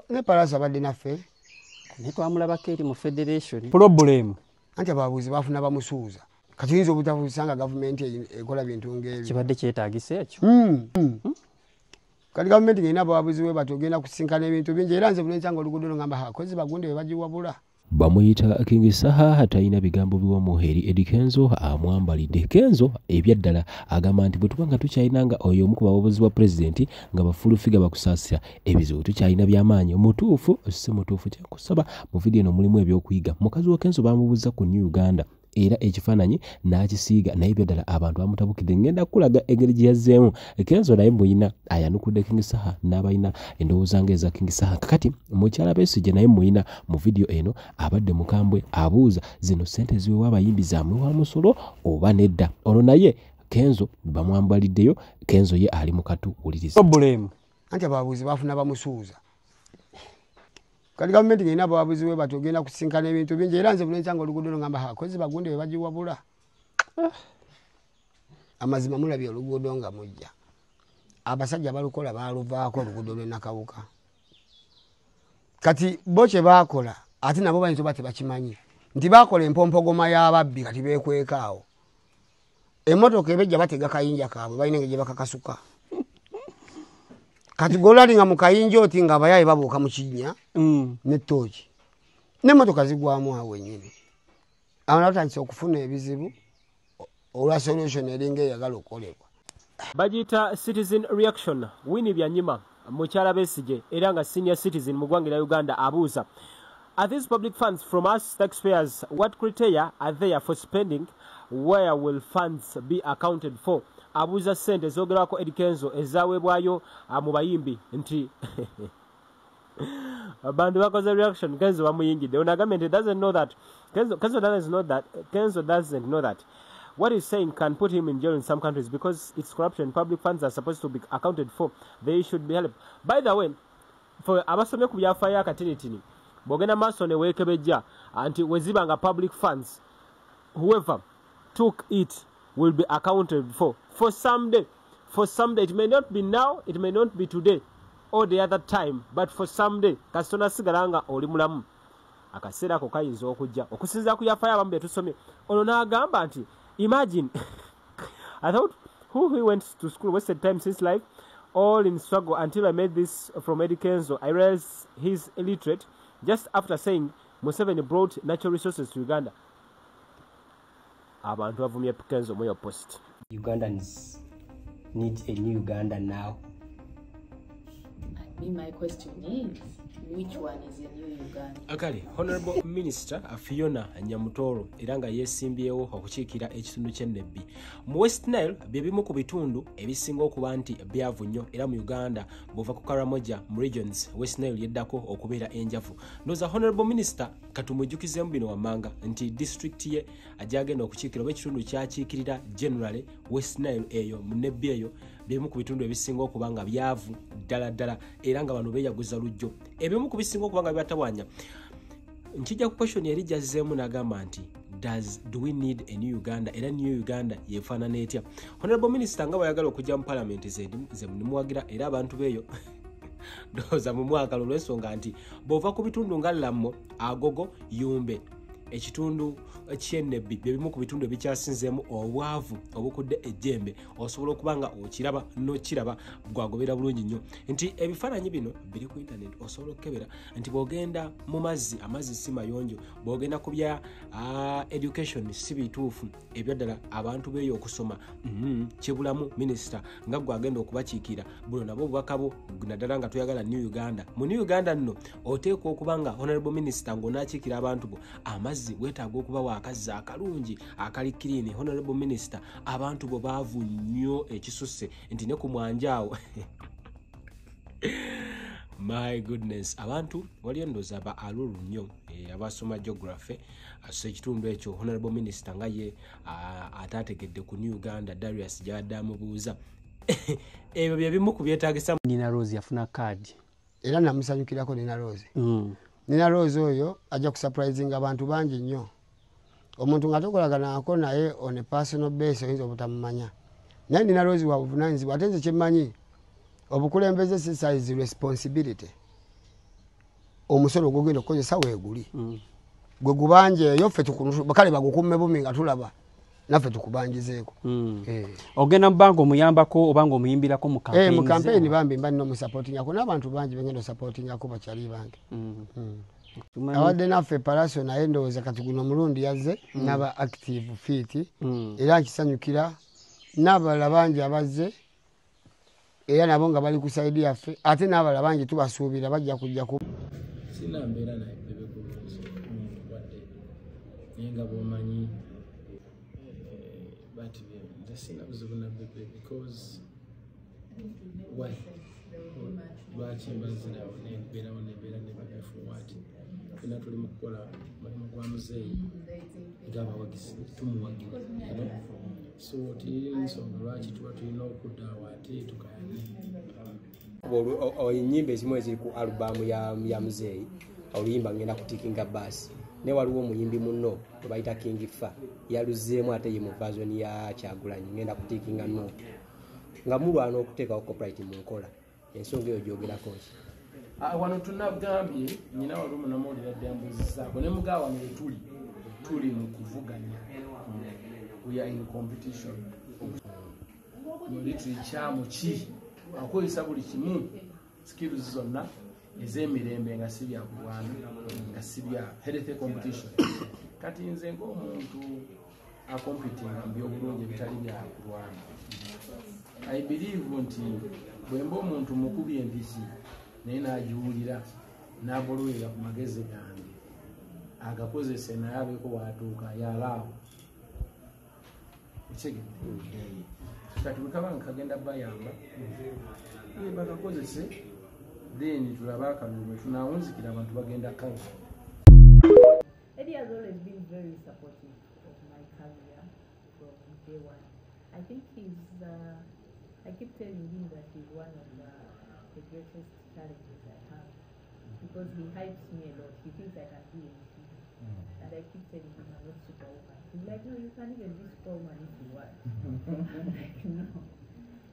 ne palasa badde naffe ne twamulabako eri mu federation problem anti ababuuzi bafuna bamusuuza kati oyinza obutabuusanga gavumenti ekola bintu ng'ebyo kibadde kyetaagisa ekyo kati gavumenti ng'erina ababuuzi bwe bati ogenda kusinkana ebintu bingi era nze buleensanga oluguudo ngamba hakozi bagunde be bagiwabula bamuyita King Saha talina bigambo biwomuheri Eddie Kenzo amwambalidde. Kenzo ebyaddala agamba nti bwe tuba nga tukyayinanga oyo omu ku bawobozi bwa pulezidenti nga bafulufiga bakusaasira ebizibu tukyayina by'amaanyi omutuufu si mutuufu kyenkusaba mu vidiyo eno mulimu ebyokuyiga. Mukazi wa Kenzo bamubuuza ku New Uganda era ekifaananyi n'akisiiga naye byaddala abantu bamutabukidde. Ngenda kulaga engeri gye yazzeemu. Kenzo naye muyina ayanukudde King Saha n'abalina endowooza ng'eza King Saha. Kakati mukyala Besigye naye muyina mu vidiyo eno abadde mukambwe abuuza zino ssente ziwewa abayimbi zaamwewa musolo oba nedda. Ono naye Kenzo bamwambaliddeyo. Kenzo ye ali mu katu wuliriza. problem anti ababuuzi bafuna bamusuuza kati gavumenti ng'erina ababuuzi bwe bati ogenda kusinkana ebintu bingi era nze buleensanga oluguudo ngamba hakozi bagunde be bagiwabula amazima mulabye oluguudo nga mujja abasajja balukola baaluvaako oluguudo lw'Ennakawuka kati bo kye baakola ate nabo bayinza oba tebakimanyi nti baakola empompogoma y'ababbi kati beekweka awo emmotoka ebejja batega kayinja kaabwe balina engeri gye bakakasuka kati golalinga mu kayinja oti nga abayaye babuuka mu kinnya n'ettooki n'emmotoka zigwamu awo wennyini awo natandise okufuna ebizibu olwa solution eringa eyagala okukolebwa. Bagiyita citizen reaction. Winnie Byanyima mukyala Besigye era nga senior citizen mu ggwanga lya Uganda abuuza, are these public funds from us taxpayers? What criteria are there for spending? Where will funds be accounted for? Abuuza ssente zoogerwako Eddie Kenzo ezaweebwayo mu bayimbi nti abantu bakoze reaction. Kenzo bamuyingidde. Ono agambye nti doesn't know that. Kenzo doesn't know that. What he's saying can put him in jail in some countries because it's corruption. Public funds are supposed to be accounted for. They should be helped. By the way, for abasomye ku byafaayo akatinitini bw'ogenda maaso ne weekebejja anti wezibanga public funds, whoever took it will be accounted for someday. For someday, it may not be now, it may not be today or the other time, but for someday. Kasitona sigalanga oli mulamu akaseera ako kayinza okujja okusinza ku byafaayo abamu bye tusomye. Ono n'agamba nti imagine, I thought who he went to school wasted time since life, all in struggle until I made this from Eddie Kenzo. I realized he's illiterate just after saying Museveni brought natural resources to Uganda. Abantu bavumye Kenzo mu your post. Ugandans need a new Uganda now. My question is, which one is a new Uganda? Akali, Honorable Minister Fiona Nyamutoro era nga yeesimbyewo okukiikira ekitundu ky'Ennebbi. Mu West Nile bye bimu ku bitundu ebisinga okuba nti byavu nnyo era mu Uganda bw'ova ku Karamoja mu regions West Nile yeddako okubeera enjavu. Ndowooza Honorable Minister katumujjukizemu bino wammanga nti district ye ajagenda okukiikira oba ekitundu kyakiikirira generally West Nile eyo mu Nebbi eyo bimu ku bitundu ebisinga okuba nga byavu ddala era nga bano beeyaguza lujjo. Ebimu ku bisinga okuba nga byatabwanya. Nkijja ku question yali jazzeemu n'agamba nti do we need a new Uganda? Era new Uganda yefaanana etya? Honorable Minister nga bwayagala okujja mu parliament ze muwagira era abantu beeyo ndowooza mu mwaka olw'ensonga nti bw'ova ku bitundu nga Lammo, Agogo, Yumbe, ekitundu ky'Ennebbi bye bimu ku bitundu ebikyasinzeemu obwavu obukudde ejjembe osobola okuba nga okiraba n'okiraba gwagobera bulungi nnyo nti ebifaananyi bino biri ku internet osobola okukebera nti bw'ogenda mu mazzi amazzi si mayonjo bw'ogenda ku bya education si bituufu ebyaddala abantu beeyo okusoma kibulamu minisita nga gwagenda okubakiikira buno nabo obubaka bo naddala nga tuyagala New Uganda. Mu New Uganda nno oteekwa okuba nga Honorable Minister ng'onaakiikira abantu bo amazzi weetaaga okuba waakazzi akalungi akali clean. Honorable Minister abantu bo baavu nnyo ekisusse nti ne ku mwanjaawo my goodness abantu waliyo ndowooza ba alulu nnyo abasoma geography ase ekitundu ekyo Honorable Minister nga ye ataategedde ku New Uganda Darius gy'abadde amubuuza ebyo bye bimu ku byetaagisa. Nina Rose yafuna kaadi era namusanyukirako Nina Rose. Nina Rose oyo ajja kusurprising abantu bangi nnyo. Omuntu nga tokolaganako naye on a personal base oyinza obutamumanya. Naye Nina Rose wa buvunaanyizibwa ate nze kyemmanyi obukulembeze si size responsibility. omusolo gogenda okozesa weeguli gwe gubanje yo ffe tukunushu bakale bagukumme bumi nga tulaba naffe tukubangizeeko ogenda mbango muyambako obanga omuyimbirako mu campaign mu campaign bambi mba nno mu supporting yako n'abantu bangi bengenda supporting yako bakyali bange awadde naffe palaso naye ndowooza kati guno mulundi yazze n'aba active fit era nkisanyukira n'abalala bangi abazze era nabo nga bali ku saidi yaffe ate n'abalala bangi tubasuubira bajja kujja ku sina mbeera naye bebe kulungi wadde naye nga bw'omanyi but nze sina buzibu na bebe because why lwaki mbazirawo nembeerawo nembeera ne bebe forward fena tuli mu kukola mulimu gwa muzeeyi ng'abawagizi tumuwagira so tiyina nsonga lwaki tuba tulina okuddaawo ate tukayane enyimba ezimu eziri ku alubamu ya muzeeyi oluyimba ngenda kutikinga baasi ne waliwo omuyimbi munno tebayita King Fa yaluzeemu ate ye mu version ya Kyagulanyi ngenda kutikinga no nga mulwana okuteekawo copyright mu nkola ensonga eyo gyogerako ki wano tunagambye nyina wali omunamawulire adde ambuzizaako ne mugaawa ne tuli mu kuvuganya we are in competition mulitri kyamu ki akozesa buli kimu skills zonna ez'emirembe nga si bya kulwana nga si bya health competition kati nze ng'omuntu acompetinga mu byobulungi ebitali bya kulwana I believe nti bwemba omuntu mukubi empisi naye n'agiwulira n'agolowerera ku magezi gange agakozese naye abeeko watuuka yalaawo ekigende kati bwe kaba nga kagenda bayamba bakakozese then tulaba akalulu tunaawunzikira abantu bagenda kawa. Eddie has always been very supportive of my career from day one. I think I keep telling him that he's one of the greatest challenges I have because he hypes me a lot. He thinks I can do anything. And I keep telling him I'm not superwoman. He's like, no, you can't even be superwoman if you want. I'm like, no.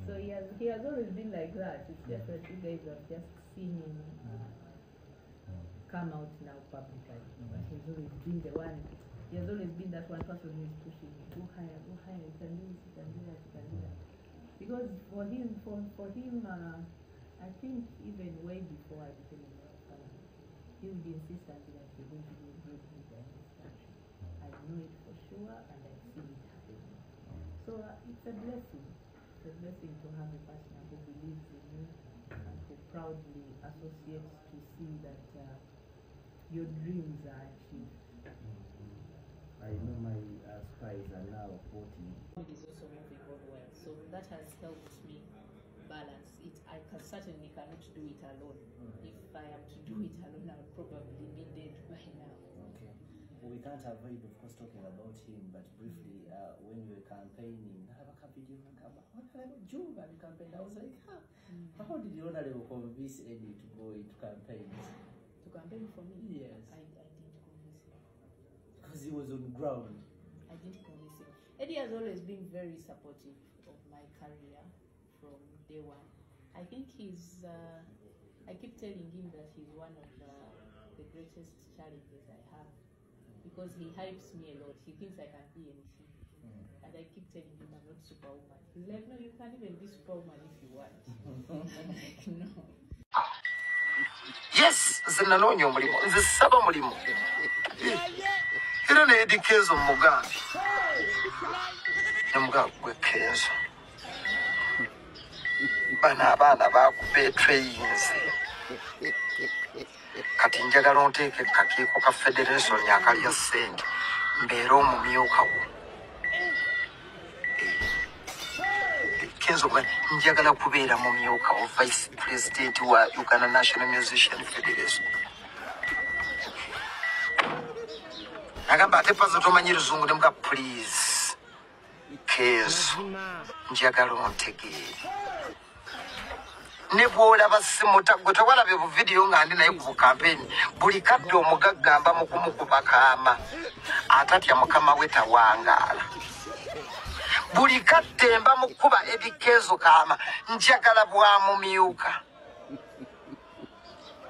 So he has always been like that. It's just that you guys have just seen him come out now publicly. But he's always been the one. He has always been that one person who is pushing me. Go higher, you can do this, you can do that, you can do that. Because for him, I think even way before I became a lawyer, he would insist on that you're going to be a great leader in this country. I know it for sure, and I see it happening. So it's a blessing. It's a blessing to have a partner who believes in you and who proudly associates to see that your dreams are achieved. I know my spies are now voting. It is also moving on well, so that has helped me balance it. I certainly cannot do it alone. If I am to do it alone, I would probably be dead by now. Okay. We can't avoid, of course, talking about him, but briefly, when you were campaigning, I have a video campaign. I was like, how did the Honorable convince Eddie to go into campaigns? To campaign for me? Yes. I didn't convince him. Because he was on ground. I didn't convince him. Eddie has always been very supportive of my career from day one. I think I keep telling him that he's one of the greatest challenges I have because he hypes me a lot. He thinks I can be anything. And I keep telling him I'm not superwoman. He's like, no, you can't even be superwoman if you want. I'm like, no. Yes, zinanonyo mulimo. Nzisaba mulimo. Era ne Kenzo Mugambi. Mugambi gwe Kenzo. Bana bakubetweyinze. Kati njagala onteeke kakiiko ka Federation yakalya ssente. Mbeera omumyuka wo. Kenzo njagala kubeera mumyuka wa Vice President wa Uganda National Musician Federation. Agamba ate pazo tomanyi luzungu ne muga please. Kenzo njagala ontegeere. Ne bw'olaba simuta gwe tewalabye bu video nga ndi naye ku campaign buli kadde omugagamba mu kumukuba kaama atatya mukama we tawangaala buli kadde mba mukuba Eddie Kenzo kaama njagala bwamumyuka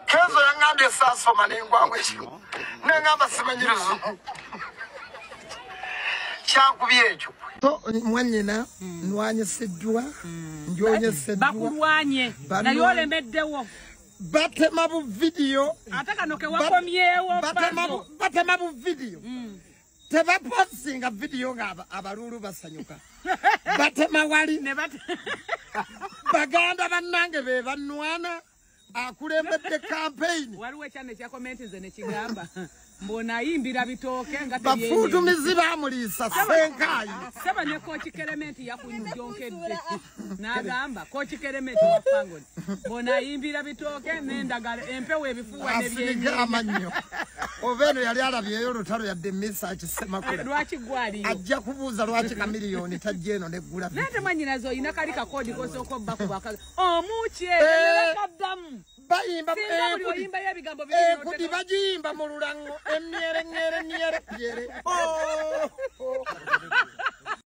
Kenzo yanga Nande saso manengo angwecho. Nangamba simanyiruzu. Changu byecho. To mwanyina nwanye sedwa njonye sedwa bakulwanye na yole meddewo batema bu video ataka noke wakomyewo batema bu video teba postinga video ngaba abalulu basanyuka batema wali ne baganda banange be banwana akulembedde campaign waliwe cyane cya comment zene kigamba mbona yimbira bitoke ngate bafutu miziba mulisa senkayi seba ne coach Clement yakunyonkedde nagamba coach Clement wafangoni mbona yimbira bitoke nendagala empewe ebifuwa nebyenyi amanyo oveno yali alabyeyo lutalo ya demisa kisema kula lwaki gwali ajja kubuza lwaki ka milioni tajjeno ne gula nende manyina zo ina kali ka kodi kosoko bakubaka omuche kaddamu bayimba oyimba yebigambo kudi bajimba mu lulango emyere nyere nyere